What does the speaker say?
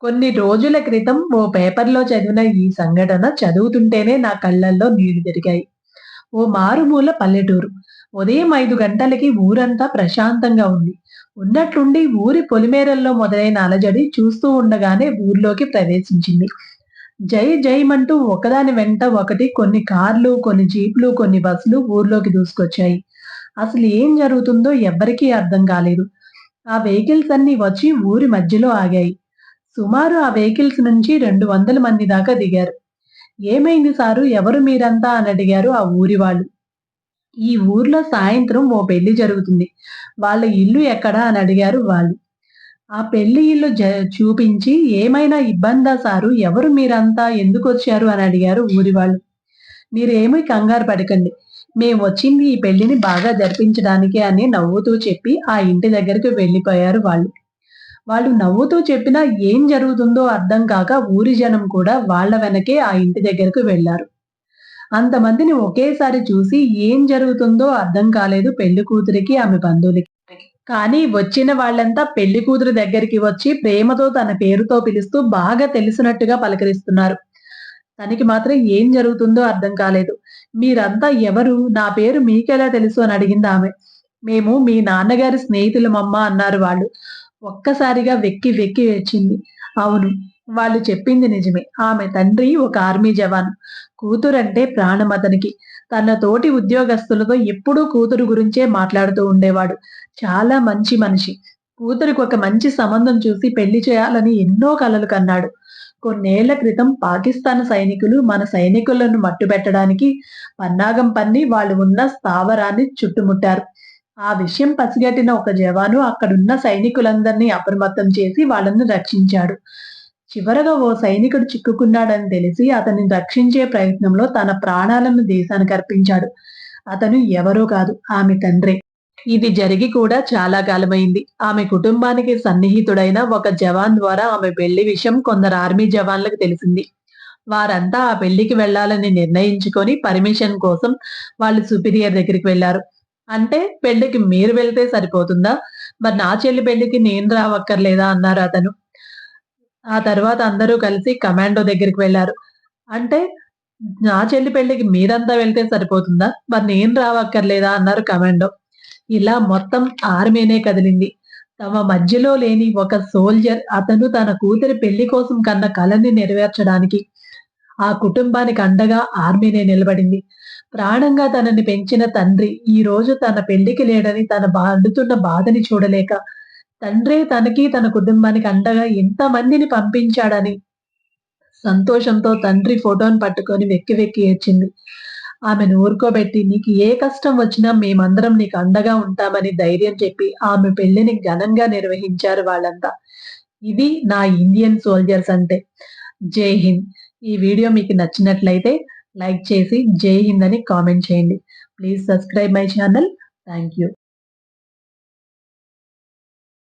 కొన్ని రోజుల క్రితం ఓ పేపర్‌లో చదివిన ఈ సంఘటన చదువుతుంటేనే నా కళ్ళల్లో నీళ్లు తిరిగాయి. ఓ మారుమూల పల్లెటూరు. ఉదయం 5 గంటలకి ఊరంతా ప్రశాంతంగా ఉంది. ఉన్నట్లుండి ఊరి పొలిమేరల్లో మొదలైన అలజడి చూస్తూ ఉండగానే ఊర్లోకి ప్రవేశించింది. జై జైమంటూ ఒకదాని వెంట ఒకటి కొన్ని కార్లు, కొన్ని జీప్‌లు, కొన్ని బస్సులు ఊర్లోకి దూసుకొచ్చాయి. అసలు ఏం జరుగుతుందో ఎవ్వరికీ అర్థం కాలేదు. ఆ వెహికల్స్ అన్నీ వచ్చి ఊరి మధ్యలో ఆగాయి. సుమారు ఆ వెహికల్స్ నుంచి 200 మంది దాకా దిగారు. "ఏమైంది సారు? ఎవరు మీరంతా?" అని అడిగారు ఆ ఊరి వాళ్ళు. "ఈ ఊర్లో సాయంత్రం ఓ పెళ్లి జరుగుతుంది. వాళ్ళ ఇల్లు ఎక్కడ?" అని అడిగారు వాళ్ళు. ఆ పెళ్లి ఇల్లు చూపించి "ఏమైనా ఇబ్బందా సారు? ఎవరు మీరంతా? ఎందుకొచ్చారు?" అని అడిగారు ఊరి వాళ్ళు. "మీరేమీ కంగారు పడకండి. మేమొచ్చింది ఈ పెళ్లిని బాగా జరిపించడానికే" అని నవ్వుతూ చెప్పి ఆ ఇంటి దగ్గరికి వెళ్ళిపోయారు వాళ్ళు. వాళ్ళు నవ్వుతూ చెప్పినా ఏం జరుగుతుందో అర్థం కాక ఊరి జనం కూడా వాళ్ళ వెనకే ఆ ఇంటి దగ్గరకు వెళ్లారు. అంతమందిని ఒకేసారి చూసి ఏం జరుగుతుందో అర్థం కాలేదు పెళ్లి కూతురికి, ఆమె బంధువులకి. కానీ వచ్చిన వాళ్ళంతా పెళ్లి కూతురు దగ్గరికి వచ్చి ప్రేమతో తన పేరుతో పిలుస్తూ బాగా తెలిసినట్టుగా పలకరిస్తున్నారు. తనకి మాత్రం ఏం జరుగుతుందో అర్థం కాలేదు. "మీరంతా ఎవరు? నా పేరు మీకెలా తెలుసు?" అని అడిగిందామె. "మేము మీ నాన్నగారి స్నేహితులమమ్మా" అన్నారు వాళ్ళు. ఒక్కసారిగా వెక్కి వెక్కి ఏడ్చింది. అవును. వాళ్ళు చెప్పింది నిజమే. ఆమె తండ్రి ఒక ఆర్మీ జవాను. కూతురంటే ప్రాణం అతనికి. తన తోటి ఉద్యోగస్తులతో ఎప్పుడూ కూతురు గురించే మాట్లాడుతూ ఉండేవాడు. చాలా మంచి మనిషి. కూతురికి ఒక మంచి సంబంధం చూసి పెళ్లి చేయాలని ఎన్నో కలలు కన్నాడు. కొన్నేళ్ల క్రితం పాకిస్తాన్ సైనికులు మన సైనికులను మట్టుబెట్టడానికి పన్నాగం పన్ని వాళ్ళు ఉన్న స్థావరాన్ని చుట్టుముట్టారు. ఆ విషయం పసిగట్టిన ఒక జవాను అక్కడున్న సైనికులందరినీ అప్రమత్తం చేసి వాళ్ళని రక్షించాడు. చివరగా ఓ సైనికుడు చిక్కుకున్నాడని తెలిసి అతన్ని రక్షించే ప్రయత్నంలో తన ప్రాణాలను దేశానికర్పించాడు. అతను ఎవరో కాదు, ఆమె తండ్రే. ఇది జరిగి కూడా చాలా కాలమైంది. ఆమె కుటుంబానికి సన్నిహితుడైన ఒక జవాన్ ద్వారా ఆమె పెళ్లి విషయం కొందరు ఆర్మీ జవాన్లకు తెలిసింది. వారంతా ఆ పెళ్లికి వెళ్ళాలని నిర్ణయించుకొని పర్మిషన్ కోసం వాళ్ళు సుపీరియర్ దగ్గరికి వెళ్లారు. "అంటే పెళ్ళికి మీరు వెళ్తే సరిపోతుందా? మరి నా చెల్లి పెళ్ళికి నేను రావక్కర్లేదా?" అన్నారు అతను. ఆ తర్వాత అందరూ కలిసి కమాండో దగ్గరికి వెళ్లారు. "అంటే నా చెల్లి పెళ్ళికి మీరంతా వెళ్తే సరిపోతుందా? మరి నేను రావక్కర్లేదా?" అన్నారు కమాండో. ఇలా మొత్తం ఆర్మీనే కదిలింది. తమ మధ్యలో లేని ఒక సోల్జర్ అతను తన కూతురి పెళ్లి కోసం కన్న కలని నెరవేర్చడానికి ఆ కుటుంబానికి అండగా ఆర్మీనే నిలబడింది. ప్రాణంగా తనని పెంచిన తండ్రి ఈరోజు తన పెళ్లికి లేడని తన పడుతున్న బాధని చూడలేక, తండ్రే తనకి, తన కుటుంబానికి అండగా ఎంతమందిని పంపించాడని సంతోషంతో తండ్రి ఫోటోను పట్టుకొని వెక్కి వెక్కి ఏడ్చింది. ఆమెను ఊరుకోబెట్టి "నీకు ఏ కష్టం వచ్చినా మేమందరం నీకు అండగా ఉంటామని" ధైర్యం చెప్పి ఆమె పెళ్లిని ఘనంగా నిర్వహించారు వాళ్ళంతా. ఇది నా ఇండియన్ సోల్జర్స్ అంటే. జై హింద్. ఈ వీడియో మీకు నచ్చినట్లయితే లైక్ చేసి జై హింద్ అని కామెంట్ చేయండి. Please subscribe my channel. Thank you.